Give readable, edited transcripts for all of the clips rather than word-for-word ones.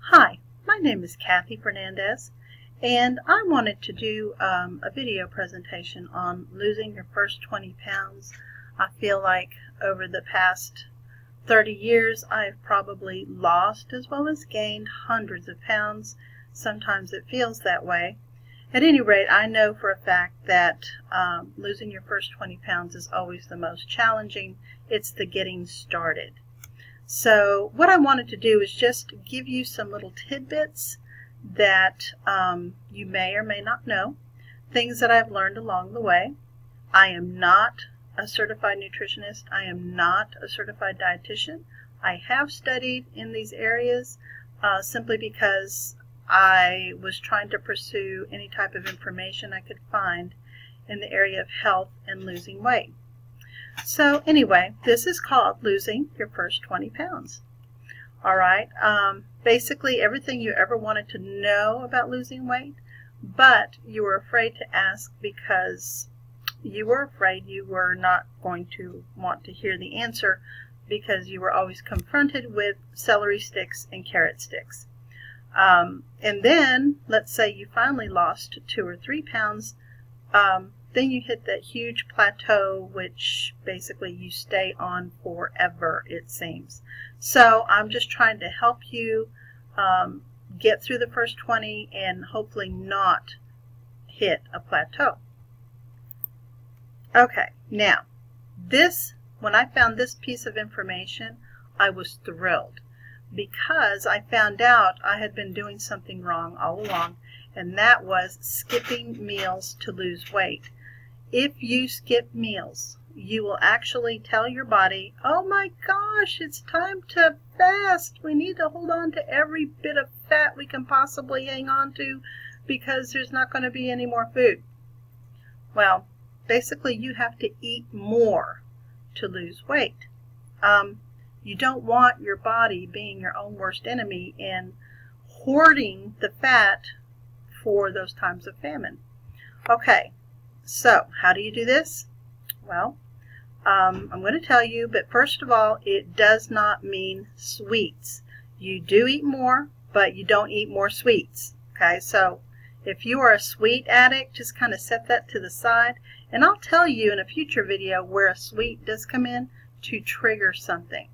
Hi, my name is Kathy Fernandez, and I wanted to do a video presentation on losing your first 20 pounds. I feel like over the past 30 years I've probably lost as well as gained hundreds of pounds. Sometimes it feels that way. At any rate, I know for a fact that losing your first 20 pounds is always the most challenging. It's the getting started. So what I wanted to do is just give you some little tidbits that you may or may not know, things that I've learned along the way. I am not a certified nutritionist. I am not a certified dietitian. I have studied in these areas simply because I was trying to pursue any type of information I could find in the area of health and losing weight. So anyway, this is called losing your first 20 pounds. All right, basically everything you ever wanted to know about losing weight, but you were afraid to ask because you were afraid you were not going to want to hear the answer because you were always confronted with celery sticks and carrot sticks. And then, let's say you finally lost 2 or 3 pounds, then you hit that huge plateau, which basically you stay on forever, it seems. So I'm just trying to help you get through the first 20 and hopefully not hit a plateau. Okay, now when I found this piece of information, I was thrilled because I found out I had been doing something wrong all along, and that was skipping meals to lose weight. If you skip meals, you will actually tell your body, oh my gosh, it's time to fast. We need to hold on to every bit of fat we can possibly hang on to because there's not going to be any more food. Well, basically you have to eat more to lose weight. You don't want your body being your own worst enemy and hoarding the fat for those times of famine. Okay. So, how do you do this? Well, I'm going to tell you, but first of all, it does not mean sweets. You do eat more, but you don't eat more sweets. Okay, so if you are a sweet addict, just kind of set that to the side, and I'll tell you in a future video where a sweet does come in to trigger something.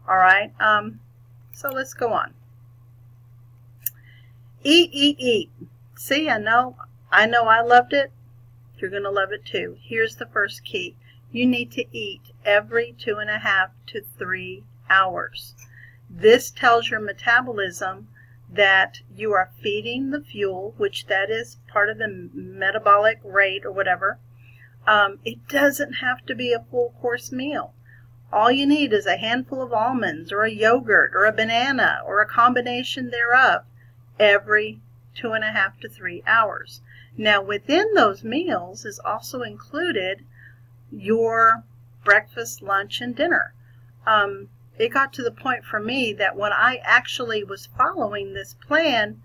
All right, so let's go on. Eat, eat, eat. See, I know I loved it. You're going to love it too. Here's the first key. You need to eat every 2.5 to 3 hours. This tells your metabolism that you are feeding the fuel, which that is part of the metabolic rate or whatever. It doesn't have to be a full course meal. All you need is a handful of almonds or a yogurt or a banana or a combination thereof every 2.5 to 3 hours. Now, within those meals is also included your breakfast, lunch, and dinner. It got to the point for me that when I actually was following this plan,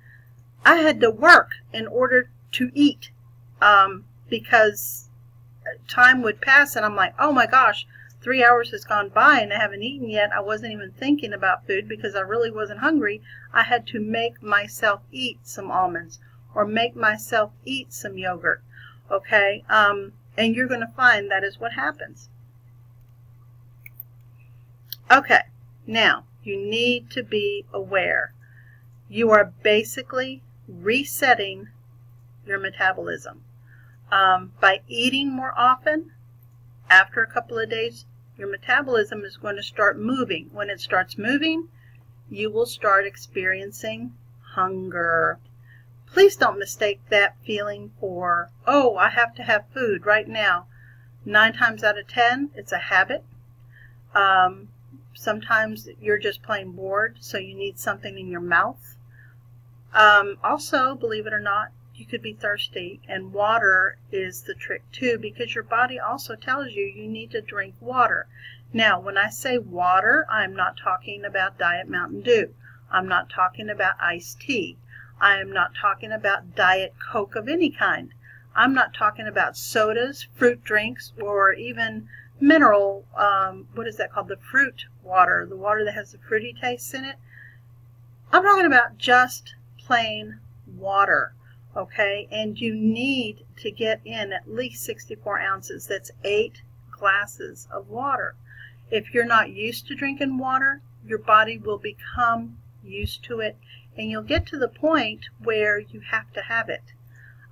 I had to work in order to eat because time would pass and I'm like, oh my gosh, 3 hours has gone by and I haven't eaten yet. I wasn't even thinking about food because I really wasn't hungry. I had to make myself eat some almonds or make myself eat some yogurt, okay? And you're going to find that is what happens. Okay, now you need to be aware. You are basically resetting your metabolism. By eating more often, after a couple of days, your metabolism is going to start moving. When it starts moving, you will start experiencing hunger. Please don't mistake that feeling for, oh, I have to have food right now. 9 times out of 10, it's a habit. Sometimes you're just plain bored, so you need something in your mouth. Also, believe it or not, you could be thirsty, and water is the trick too, because your body also tells you you need to drink water. Now, when I say water, I'm not talking about Diet Mountain Dew. I'm not talking about iced tea. I am not talking about Diet Coke of any kind. I'm not talking about sodas, fruit drinks, or even mineral, what is that called? The fruit water, the water that has the fruity taste in it. I'm talking about just plain water, okay? And you need to get in at least 64 ounces. That's 8 glasses of water. If you're not used to drinking water, your body will become used to it, and you'll get to the point where you have to have it.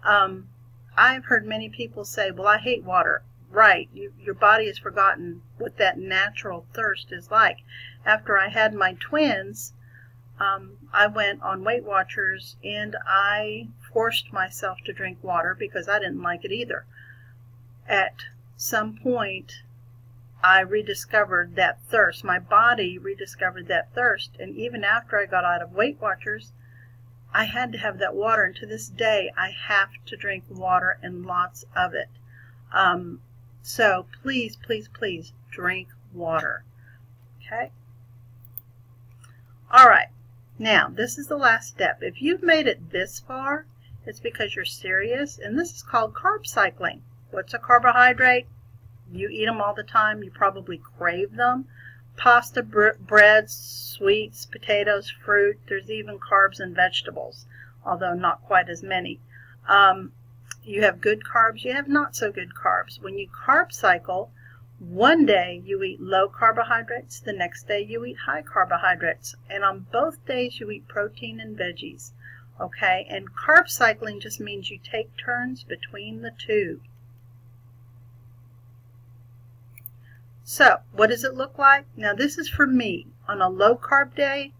I've heard many people say, well, I hate water. Right, your body has forgotten what that natural thirst is like. After I had my twins, I went on Weight Watchers and I forced myself to drink water because I didn't like it either. At some point, I rediscovered that thirst. My body rediscovered that thirst, and even after I got out of Weight Watchers, I had to have that water, and to this day, I have to drink water and lots of it. So please, please, please drink water. Okay? All right. Now, this is the last step. If you've made it this far, it's because you're serious, and this is called carb cycling. What's a carbohydrate? You eat them all the time. You probably crave them. Pasta, breads, sweets, potatoes, fruit. There's even carbs in vegetables, although not quite as many. You have good carbs. You have not so good carbs. When you carb cycle, one day you eat low carbohydrates. The next day you eat high carbohydrates. And on both days you eat protein and veggies. Okay? And carb cycling just means you take turns between the two. So, what does it look like? Now, this is for me. On a low-carb day,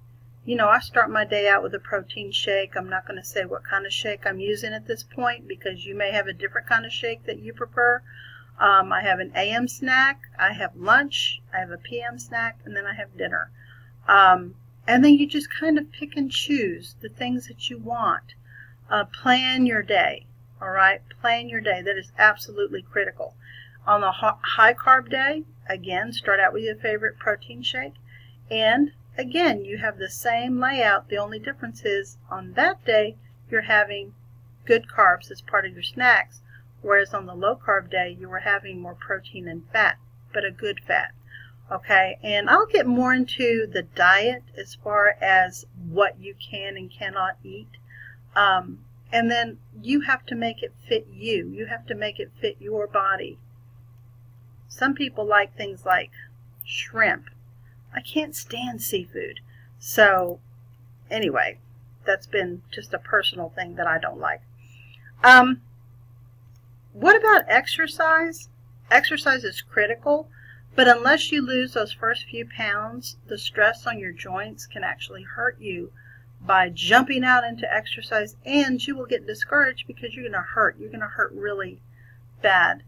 you know, I start my day out with a protein shake. I'm not going to say what kind of shake I'm using at this point because you may have a different kind of shake that you prefer. I have an AM snack, I have lunch, I have a PM snack, and then I have dinner. And then you just kind of pick and choose the things that you want. Plan your day, all right? Plan your day. That is absolutely critical. On the high carb day, again, start out with your favorite protein shake. And again, you have the same layout. The only difference is on that day, you're having good carbs as part of your snacks. Whereas on the low carb day, you were having more protein and fat, but a good fat. Okay, and I'll get more into the diet as far as what you can and cannot eat. And then you have to make it fit you. You have to make it fit your body. Some people like things like shrimp. I can't stand seafood. So anyway, that's been just a personal thing that I don't like. What about exercise? Exercise is critical, but unless you lose those first few pounds, the stress on your joints can actually hurt you by jumping out into exercise, and you will get discouraged because you're going to hurt. You're going to hurt really bad.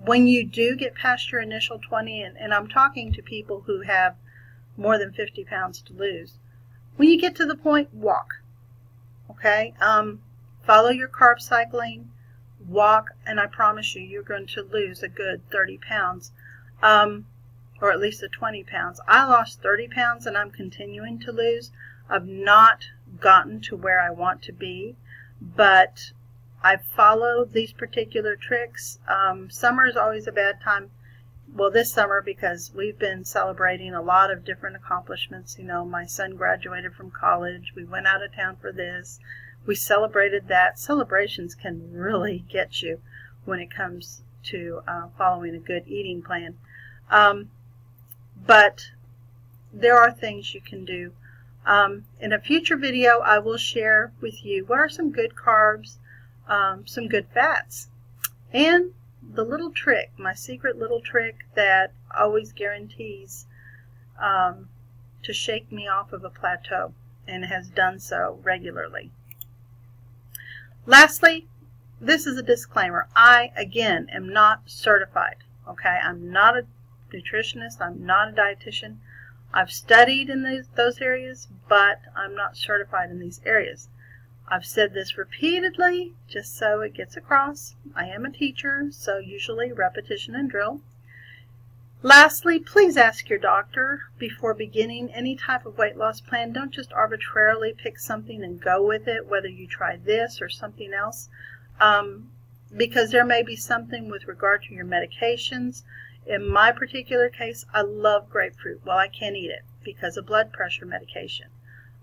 When you do get past your initial 20, and I'm talking to people who have more than 50 pounds to lose, when you get to the point, walk. Okay? Follow your carb cycling, walk, and I promise you, you're going to lose a good 30 pounds, or at least 20 pounds. I lost 30 pounds and I'm continuing to lose. I've not gotten to where I want to be, but I follow these particular tricks. Summer is always a bad time. Well, this summer, because we've been celebrating a lot of different accomplishments. You know, my son graduated from college. We went out of town for this. We celebrated that. Celebrations can really get you when it comes to following a good eating plan. But there are things you can do. In a future video, I will share with you what are some good carbs, some good fats, and the little trick, my secret little trick that always guarantees to shake me off of a plateau, and has done so regularly. Lastly, this is a disclaimer. I, again, am not certified. Okay, I'm not a nutritionist. I'm not a dietitian. I've studied in those areas, but I'm not certified in these areas. I've said this repeatedly just so it gets across. I am a teacher, so usually repetition and drill. Lastly, please ask your doctor before beginning any type of weight loss plan. Don't just arbitrarily pick something and go with it, whether you try this or something else, because there may be something with regard to your medications. In my particular case, I love grapefruit. Well, I can't eat it because of blood pressure medication.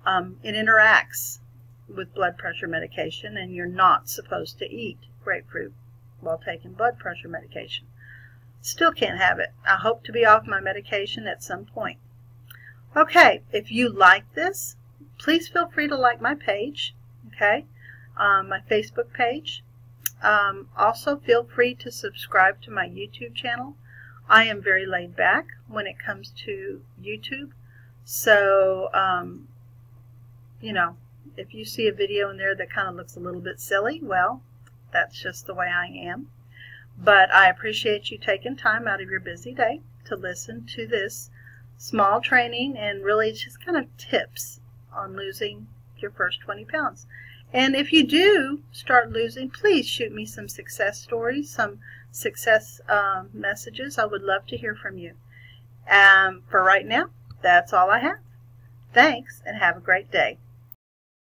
It interacts with blood pressure medication, and you're not supposed to eat grapefruit while taking blood pressure medication. Still can't have it. I hope to be off my medication at some point. Okay, if you like this, please feel free to like my page, okay, my Facebook page. Also, feel free to subscribe to my YouTube channel. I am very laid back when it comes to YouTube, so, you know, if you see a video in there that kind of looks a little bit silly, well, that's just the way I am. But I appreciate you taking time out of your busy day to listen to this small training, and really it's just kind of tips on losing your first 20 pounds. And if you do start losing, please shoot me some success stories, some success messages. I would love to hear from you. For right now, that's all I have. Thanks, and have a great day.